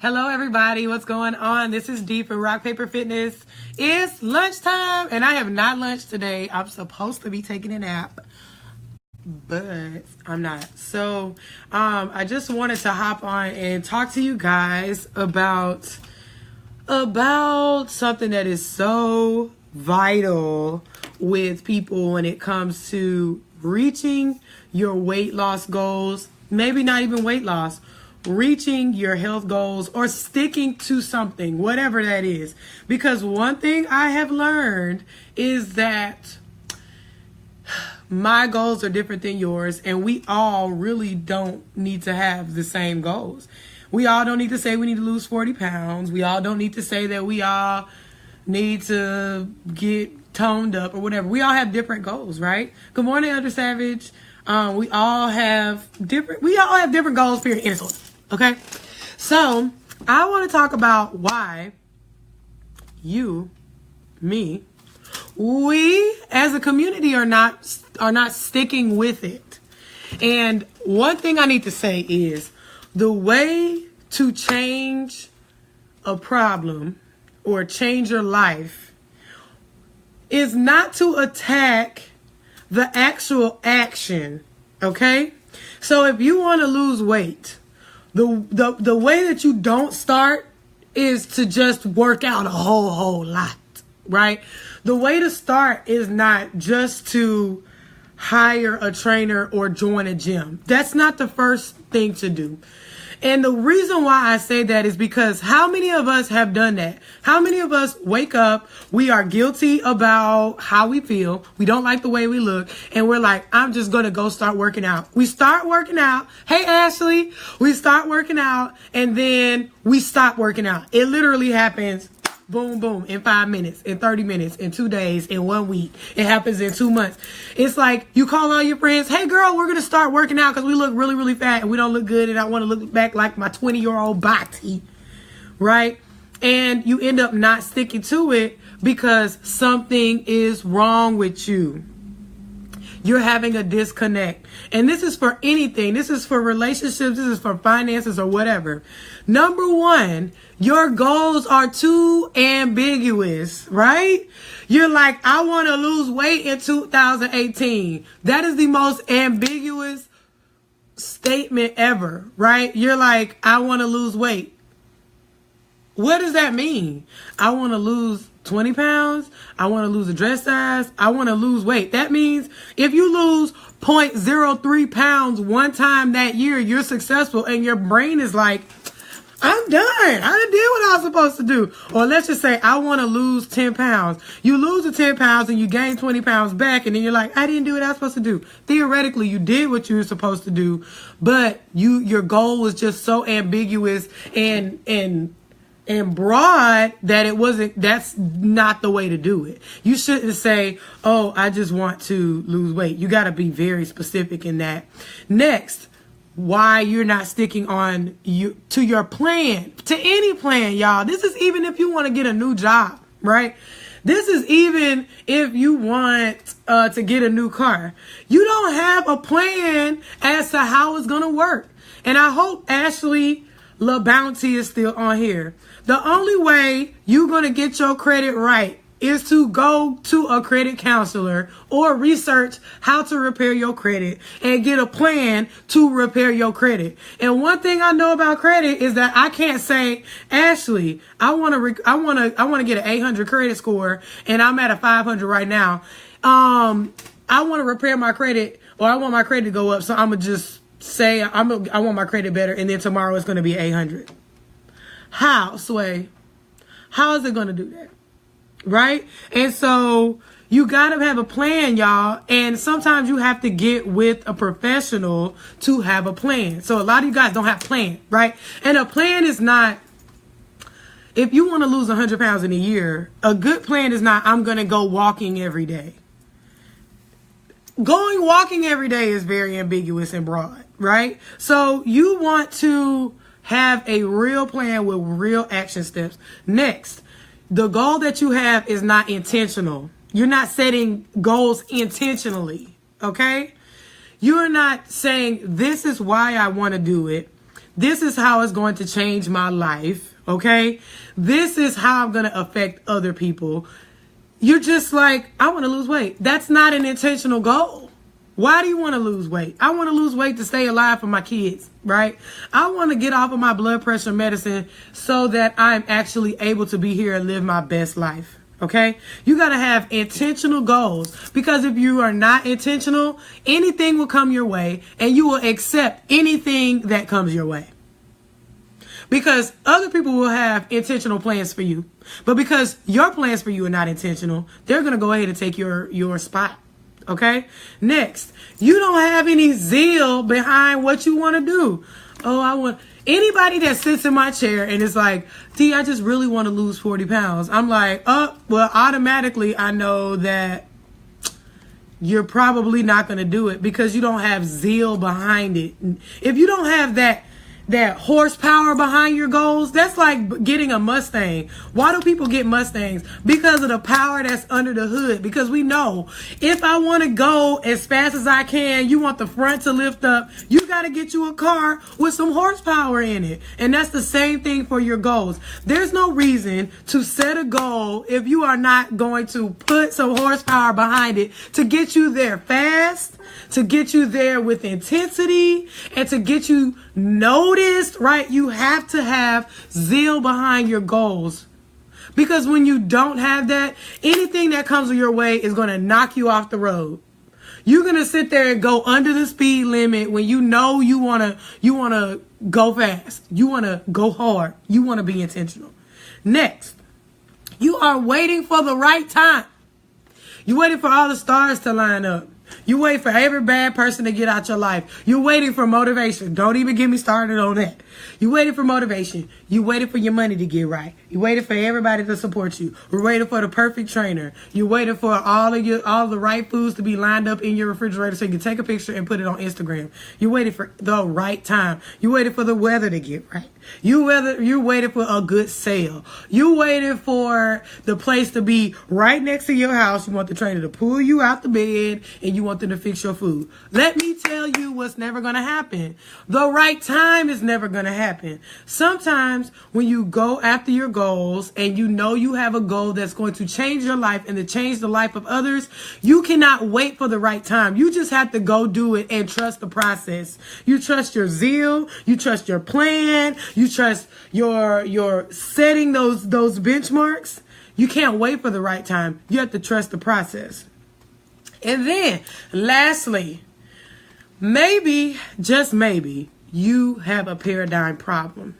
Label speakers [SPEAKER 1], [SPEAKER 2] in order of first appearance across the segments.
[SPEAKER 1] Hello, everybody. What's going on? This is Dee from Rock Paper Fitness. It's lunchtime, and I have not lunched today. I'm supposed to be taking a nap, but I'm not. So, I just wanted to hop on and talk to you guys about something that is so vital with people when it comes to reaching your weight loss goals. Maybe not even weight loss. Reaching your health goals or sticking to something, whatever that is. Because one thing I have learned is that my goals are different than yours, and we all really don't need to have the same goals. We all don't need to say we need to lose 40 pounds. We all don't need to say that we all need to get toned up or whatever. We all have different goals, right? Good morning, Under Savage. We all have different goals, period, end of story. Okay, so I want to talk about why we as a community are not sticking with it. And one thing I need to say is the way to change a problem or change your life is not to attack the actual action. Okay, so if you want to lose weight, the way that you don't start is to just work out a whole lot, right? The way to start is not just to hire a trainer or join a gym. That's not the first thing to do. And the reason why I say that is because how many of us have done that? How many of us wake up, we are guilty about how we feel, we don't like the way we look, and we're like, I'm just going to go start working out. We start working out. Hey, Ashley, we start working out, and then we stop working out. It literally happens, boom, boom, in 5 minutes, in 30 minutes, in 2 days, in 1 week. It happens in 2 months. It's like you call all your friends, hey girl, we're going to start working out because we look really, really fat and we don't look good and I want to look back like my 20-year-old body, right? And you end up not sticking to it because something is wrong with you. You're having a disconnect. And this is for anything. This is for relationships. This is for finances or whatever. Number one, your goals are too ambiguous, right? You're like, I want to lose weight in 2018. That is the most ambiguous statement ever, right? You're like, I want to lose weight. What does that mean? I want to lose 20 pounds. I want to lose a dress size. I want to lose weight. That means if you lose 0.03 pounds one time that year, you're successful and your brain is like, I'm done. I done did what I was supposed to do. Or let's just say I want to lose 10 pounds. You lose the 10 pounds and you gain 20 pounds back. And then you're like, I didn't do what I was supposed to do. Theoretically, you did what you were supposed to do. But your goal was just so ambiguous and broad that that's not the way to do it. You shouldn't say, oh, I just want to lose weight. You got to be very specific in that. Next, why you're not sticking on to your plan, to any plan, y'all. This is even if you want to get a new job, right? This is even if you want to get a new car. You don't have a plan as to how it's going to work. And I hope Ashley LaBounty is still on here. The only way you're going to get your credit right is to go to a credit counselor or research how to repair your credit and get a plan to repair your credit. And one thing I know about credit is that I can't say, Ashley, I want to get an 800 credit score and I'm at a 500 right now. I want to repair my credit, or I want my credit to go up. So I'm going to just say I want my credit better, and then tomorrow it's going to be 800. How, Sway? How is it going to do that? Right? And so you got to have a plan, y'all. And sometimes you have to get with a professional to have a plan. So a lot of you guys don't have a plan, right? And a plan is not, if you want to lose 100 pounds in a year, a good plan is not, I'm going to go walking every day. Going walking every day is very ambiguous and broad, right? So you want to have a real plan with real action steps. Next, the goal that you have is not intentional. You're not setting goals intentionally, okay? You're not saying, this is why I want to do it. This is how it's going to change my life. Okay. This is how I'm going to affect other people. You're just like, I want to lose weight. That's not an intentional goal. Why do you want to lose weight? I want to lose weight to stay alive for my kids, right? I want to get off of my blood pressure medicine so that I'm actually able to be here and live my best life. Okay? You got to have intentional goals, because if you are not intentional, anything will come your way and you will accept anything that comes your way. Because other people will have intentional plans for you, but because your plans for you are not intentional, they're going to go ahead and take your spot. Okay. Next, you don't have any zeal behind what you want to do. Oh, I want anybody that sits in my chair and is like, T, I just really want to lose 40 pounds. I'm like, oh, well, automatically I know that you're probably not going to do it because you don't have zeal behind it. If you don't have that horsepower behind your goals, that's like getting a Mustang. Why do people get Mustangs? Because of the power that's under the hood. Because we know if I want to go as fast as I can, you want the front to lift up, you got to get you a car with some horsepower in it. And that's the same thing for your goals. There's no reason to set a goal if you are not going to put some horsepower behind it to get you there fast, to get you there with intensity, and to get you noticed, right? You have to have zeal behind your goals. Because when you don't have that, anything that comes your way is going to knock you off the road. You're going to sit there and go under the speed limit when you know you want to go fast. You want to go hard. You want to be intentional. Next, you are waiting for the right time. You're waiting for all the stars to line up. You wait for every bad person to get out your life. You're waiting for motivation. Don't even get me started on that. You waiting for motivation. You waiting for your money to get right. You waiting for everybody to support you. We're waiting for the perfect trainer. You're waiting for all the right foods to be lined up in your refrigerator so you can take a picture and put it on Instagram. You're waiting for the right time. You're waiting for the weather to get right. You're waiting for a good sale. You're waiting for the place to be right next to your house. You want the trainer to pull you out the bed and you want them to fix your food. Let me tell you what's never going to happen. The right time is never going to happen. Sometimes when you go after your goals and you know you have a goal that's going to change your life and to change the life of others, you cannot wait for the right time. You just have to go do it and trust the process. You trust your zeal. You trust your plan. You trust your setting those benchmarks. You can't wait for the right time. You have to trust the process. And then, lastly, maybe, just maybe, you have a paradigm problem.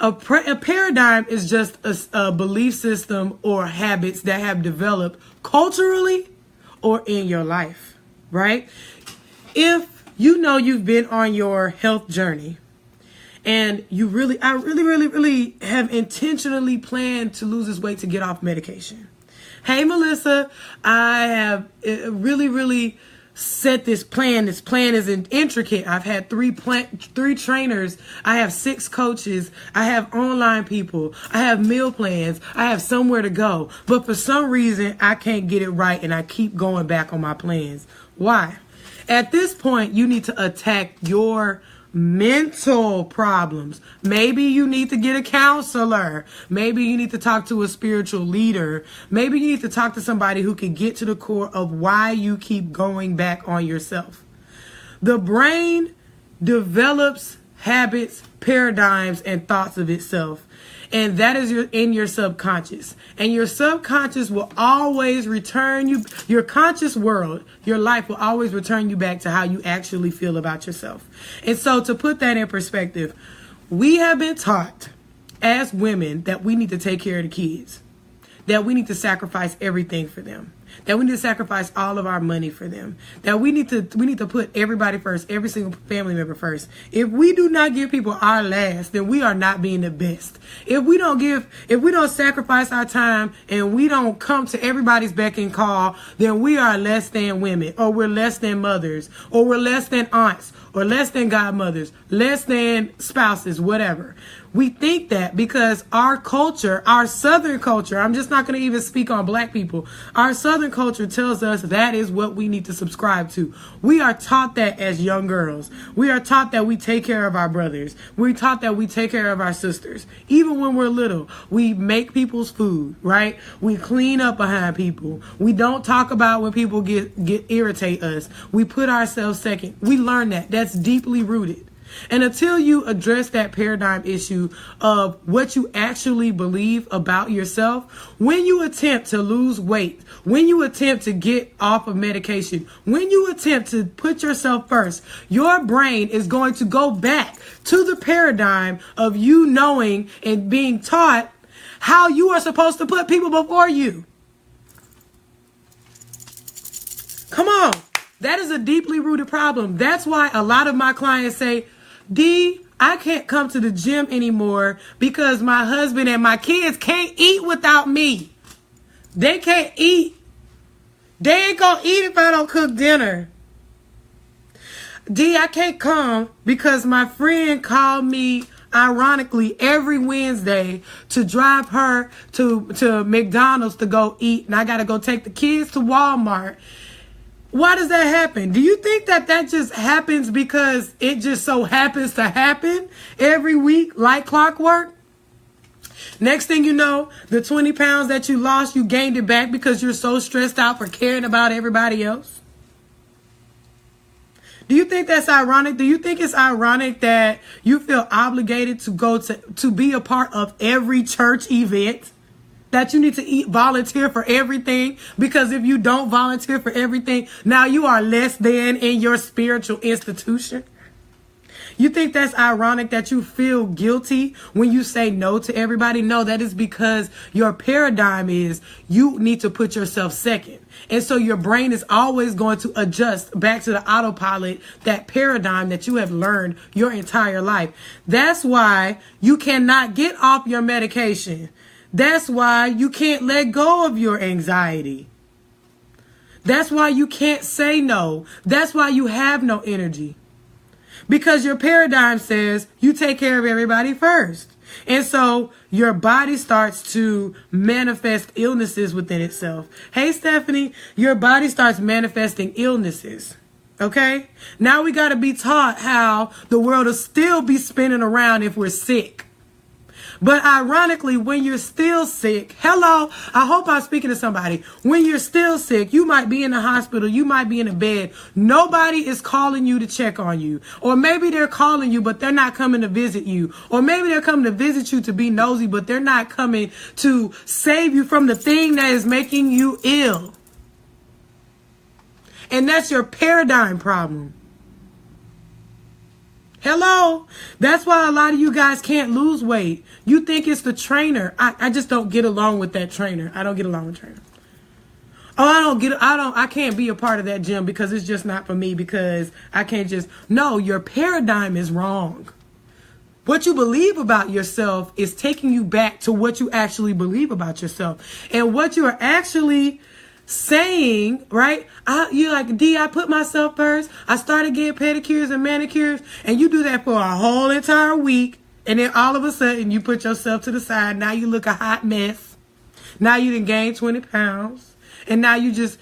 [SPEAKER 1] A paradigm is just a belief system or habits that have developed culturally or in your life, right? If you know you've been on your health journey and I really have intentionally planned to lose this weight to get off medication. Hey, Melissa, I have really set this plan. This plan is intricate. I've had three trainers. I have 6 coaches. I have online people. I have meal plans. I have somewhere to go. But for some reason, I can't get it right, and I keep going back on my plans. Why? At this point, you need to attack your mental problems. Maybe you need to get a counselor. Maybe you need to talk to a spiritual leader. Maybe you need to talk to somebody who can get to the core of why you keep going back on yourself. The brain develops habits, paradigms, and thoughts of itself. And that is in your subconscious. And your subconscious will always return you, your conscious world, your life will always return you back to how you actually feel about yourself. And so to put that in perspective, we have been taught as women that we need to take care of the kids, that we need to sacrifice everything for them, that we need to sacrifice all of our money for them, that we need to put everybody first, every single family member first. If we do not give people our last, then we are not being the best. If we don't sacrifice our time and we don't come to everybody's beck and call, then we are less than women, or we're less than mothers, or we're less than aunts, or less than godmothers, less than spouses, whatever. We think that because our culture, our Southern culture, I'm just not going to even speak on black people. Our Southern Southern culture tells us that is what we need to subscribe to. We are taught that as young girls. We are taught that we take care of our brothers. We're taught that we take care of our sisters. Even when we're little, we make people's food, right? We clean up behind people. We don't talk about when people get irritate us. We put ourselves second. We learn that. That's deeply rooted. And until you address that paradigm issue of what you actually believe about yourself, when you attempt to lose weight, when you attempt to get off of medication, when you attempt to put yourself first, your brain is going to go back to the paradigm of you knowing and being taught how you are supposed to put people before you. Come on. That is a deeply rooted problem. That's why a lot of my clients say, D, I can't come to the gym anymore because my husband and my kids can't eat without me. They can't eat. They ain't gonna eat if I don't cook dinner. D, I can't come because my friend called me, ironically, every Wednesday to drive her to McDonald's to go eat. And I gotta go take the kids to Walmart. Why does that happen? Do you think that just happens because it just so happens to happen every week like clockwork? Next thing you know, the 20 pounds that you lost, you gained it back because you're so stressed out for caring about everybody else? Do you think that's ironic? Do you think it's ironic that you feel obligated to go to be a part of every church event? That you need to volunteer for everything, because if you don't volunteer for everything, now you are less than in your spiritual institution. You think that's ironic that you feel guilty when you say no to everybody? No, that is because your paradigm is you need to put yourself second. And so your brain is always going to adjust back to the autopilot, that paradigm that you have learned your entire life. That's why you cannot get off your medication. That's why you can't let go of your anxiety. That's why you can't say no. That's why you have no energy. Because your paradigm says you take care of everybody first. And so your body starts to manifest illnesses within itself. Hey, Stephanie, your body starts manifesting illnesses. Okay? Now we got to be taught how the world will still be spinning around if we're sick. But ironically, when you're still sick, hello, I hope I'm speaking to somebody. When you're still sick, you might be in the hospital, you might be in a bed. Nobody is calling you to check on you. Or maybe they're calling you, but they're not coming to visit you. Or maybe they're coming to visit you to be nosy, but they're not coming to save you from the thing that is making you ill. And that's your paradigm problem. Hello. That's why a lot of you guys can't lose weight. You think it's the trainer. I just don't get along with that trainer. I don't get along with trainer. I can't be a part of that gym because it's just not for me, because I can't just, no, your paradigm is wrong. What you believe about yourself is taking you back to what you actually believe about yourself. And what you are actually saying, right? You're like, D, I put myself first. I started getting pedicures and manicures, and you do that for a whole entire week. And then all of a sudden you put yourself to the side. Now you look a hot mess. Now you done gained 20 pounds. And now you just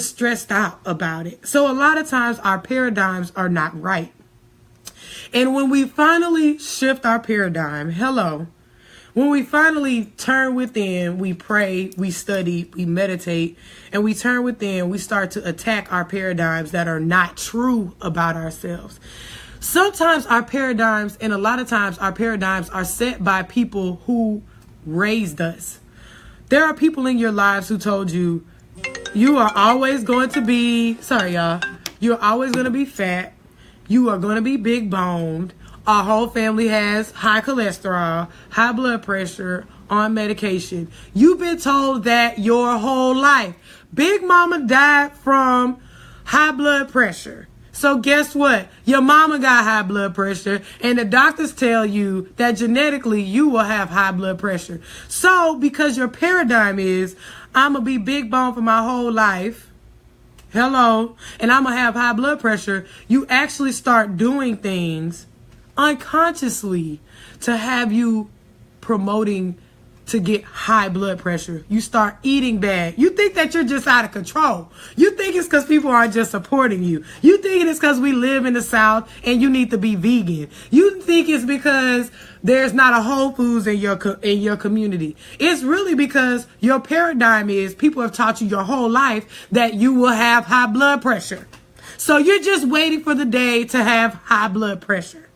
[SPEAKER 1] stressed out about it. So a lot of times our paradigms are not right. And when we finally shift our paradigm, when we finally turn within, we pray, we study, we meditate, and we turn within, we start to attack our paradigms that are not true about ourselves. Sometimes our paradigms, and a lot of times our paradigms, are set by people who raised us. There are people in your lives who told you, you are always going to be, you're always going to be fat. You are going to be big boned. Our whole family has high cholesterol, high blood pressure, on medication. You've been told that your whole life. Big Mama died from high blood pressure. So guess what? Your mama got high blood pressure, and the doctors tell you that genetically you will have high blood pressure. So because your paradigm is, I'm going to be big bone for my whole life, and I'm going to have high blood pressure, you actually start doing things unconsciously to have you promoting to get high blood pressure. You start eating bad. You think that you're just out of control. You think it's because people aren't just supporting you. You think it's because we live in the South and you need to be vegan. You think it's because there's not a Whole Foods in your community. It's really because your paradigm is people have taught you your whole life that you will have high blood pressure. So you're just waiting for the day to have high blood pressure.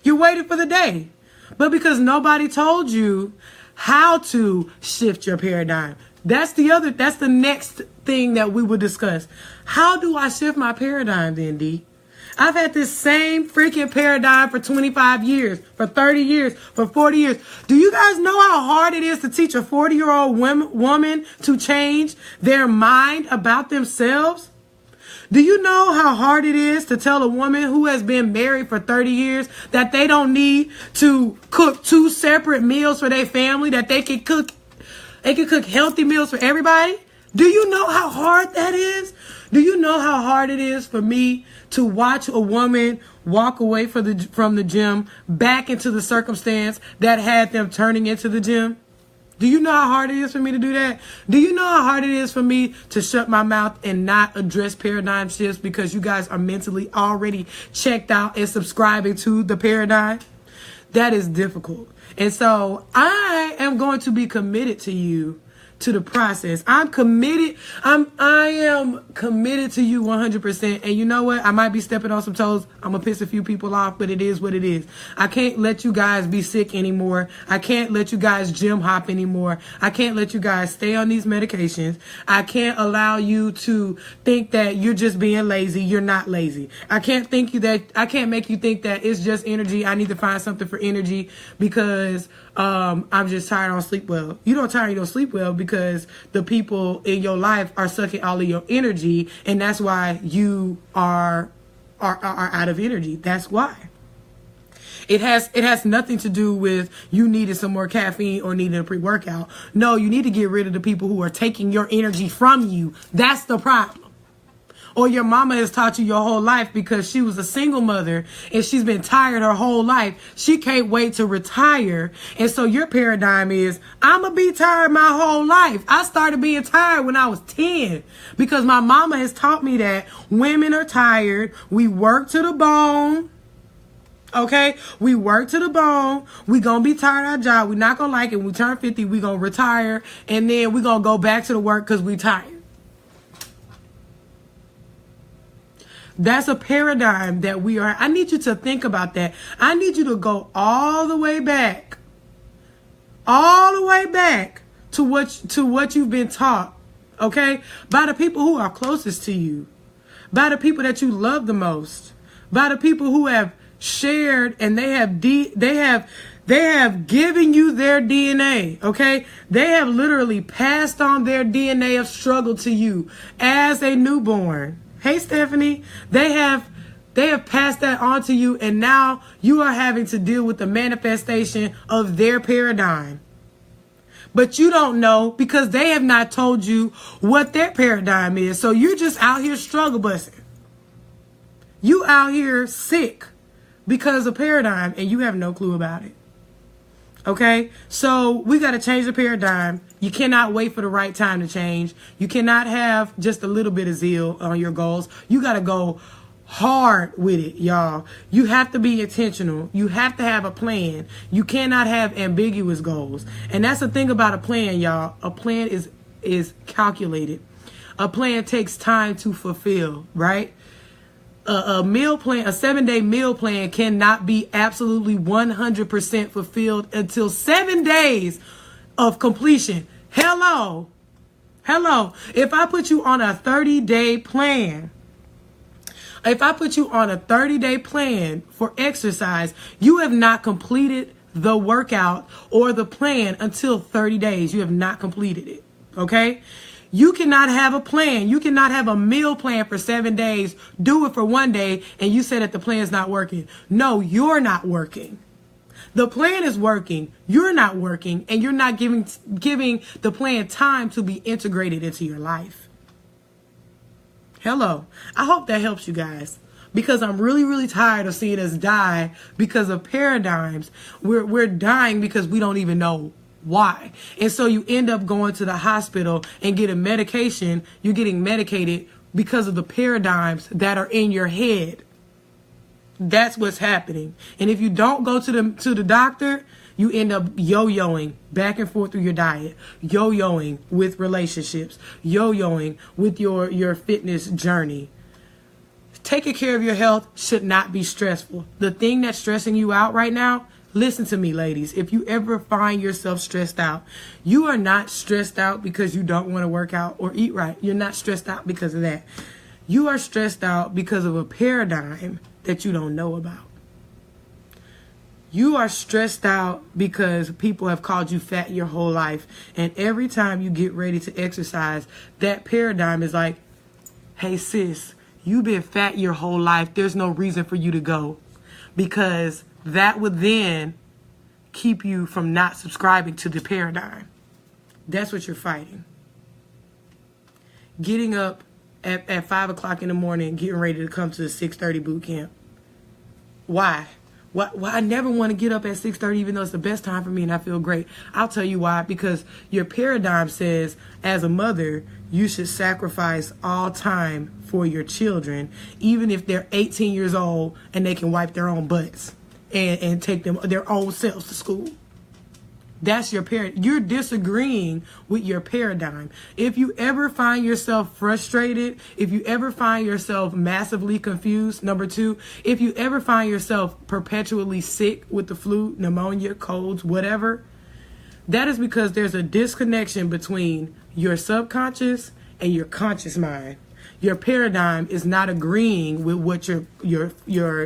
[SPEAKER 1] You're waiting for the day. But because nobody told you how to shift your paradigm. That's the next thing that we will discuss. How do I shift my paradigm then, D? I've had this same freaking paradigm for 25 years, for 30 years, for 40 years. Do you guys know how hard it is to teach a 40-year-old woman to change their mind about themselves? Do you know how hard it is to tell a woman who has been married for 30 years that they don't need to cook 2 separate meals for their family, that they can cook healthy meals for everybody? Do you know how hard that is? Do you know how hard it is for me to watch a woman walk away from the gym back into the circumstance that had them turning into the gym? Do you know how hard it is for me to do that? Do you know how hard it is for me to shut my mouth and not address paradigm shifts because you guys are mentally already checked out and subscribing to the paradigm? That is difficult. And so I am going to be committed to you, to the process. I'm committed. I am committed to you 100%. And you know what? I might be stepping on some toes. I'm going to piss a few people off, but it is what it is. I can't let you guys be sick anymore. I can't let you guys gym hop anymore. I can't let you guys stay on these medications. I can't allow you to think that you're just being lazy. You're not lazy. I can't make you think that it's just energy. I need to find something for energy because I'm just tired, I don't sleep well. You don't tired, you don't sleep well because the people in your life are sucking all of your energy, and that's why you are out of energy. That's why. It has nothing to do with you needing some more caffeine or needing a pre-workout. No, you need to get rid of the people who are taking your energy from you. That's the problem. Or your mama has taught you your whole life because she was a single mother and she's been tired her whole life. She can't wait to retire. And so your paradigm is, I'm going to be tired my whole life. I started being tired when I was 10 because my mama has taught me that women are tired. We work to the bone. Okay, we work to the bone. We gonna be tired of our job. We not gonna like it. When we turn 50, we gonna retire. And then we gonna go back to the work because we tired. That's a paradigm that we are. I need you to think about that. I need you to go all the way back to what you've been taught, okay? By the people who are closest to you, by the people that you love the most, by the people who have shared and they have given you their DNA, okay? They have literally passed on their DNA of struggle to you as a newborn. Hey, Stephanie, they have passed that on to you, and now you are having to deal with the manifestation of their paradigm. But you don't know because they have not told you what their paradigm is. So you're just out here struggle busting. You out here sick because of paradigm, and you have no clue about it. Okay, so we got to change the paradigm. You cannot wait for the right time to change. You cannot have just a little bit of zeal on your goals. You got to go hard with it, y'all. You have to be intentional. You have to have a plan. You cannot have ambiguous goals. And that's the thing about a plan, y'all. A plan is calculated. A plan takes time to fulfill, right? A meal plan, a 7-day meal plan cannot be absolutely 100% fulfilled until 7 days of completion. Hello. If I put you on a 30-day plan, for exercise, you have not completed the workout or the plan until 30 days. You have not completed it. Okay? You cannot have a plan. You cannot have a meal plan for 7 days, do it for 1 day, and you say that the plan is not working. No, you're not working. The plan is working. You're not working, and you're not giving the plan time to be integrated into your life. Hello. I hope that helps you guys, because I'm really, really tired of seeing us die because of paradigms. We're dying because we don't even know Why? And so you end up going to the hospital and getting medication. You're getting medicated because of the paradigms that are in your head. That's what's happening. And if you don't go to the doctor, you end up yo-yoing back and forth through your diet, yo-yoing with relationships, yo-yoing with your fitness journey. Taking care of your health should not be stressful. The thing that's stressing you out right now, listen to me, ladies. If you ever find yourself stressed out, you are not stressed out because you don't want to work out or eat right. You're not stressed out because of that. You are stressed out because of a paradigm that you don't know about. You are stressed out because people have called you fat your whole life. And every time you get ready to exercise, that paradigm is like, hey, sis, you've been fat your whole life. There's no reason for you to go. Because that would then keep you from not subscribing to the paradigm. That's what you're fighting. Getting up at 5 o'clock in the morning, getting ready to come to the 6:30 boot camp. Why? Why I never want to get up at 6:30 even though it's the best time for me and I feel great. I'll tell you why. Because your paradigm says, as a mother, you should sacrifice all time for your children, even if they're 18 years old and they can wipe their own butts and take them their own selves to school. That's your paradigm. You're disagreeing with your paradigm. If you ever find yourself frustrated, if you ever find yourself massively confused, number two, if you ever find yourself perpetually sick with the flu, pneumonia, colds, whatever, that is because there's a disconnection between your subconscious and your conscious mind. Your paradigm is not agreeing with what your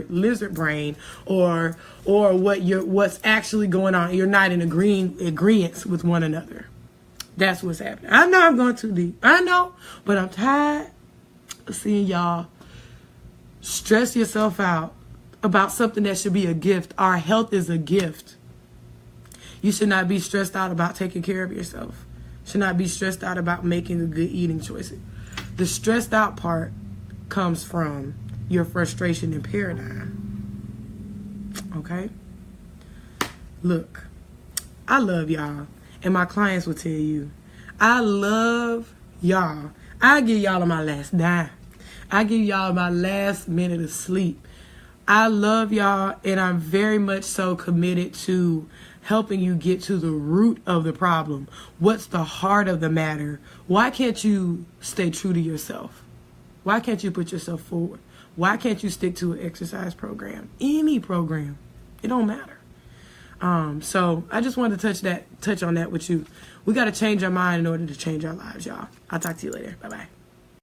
[SPEAKER 1] lizard brain or what's actually going on. You're not in agreement with one another. That's what's happening. I know I'm going too deep. I know, but I'm tired of seeing y'all stress yourself out about something that should be a gift. Our health is a gift. You should not be stressed out about taking care of yourself. Should not be stressed out about making a good eating choice. The stressed out part comes from your frustration and paradigm. Okay? Look, I love y'all. And my clients will tell you, I love y'all. I give y'all my last dime. I give y'all my last minute of sleep. I love y'all, and I'm very much so committed to helping you get to the root of the problem. What's the heart of the matter? Why can't you stay true to yourself? Why can't you put yourself forward? Why can't you stick to an exercise program? Any program. It don't matter. So I just wanted to touch on that with you. We got to change our mind in order to change our lives, y'all. I'll talk to you later. Bye-bye.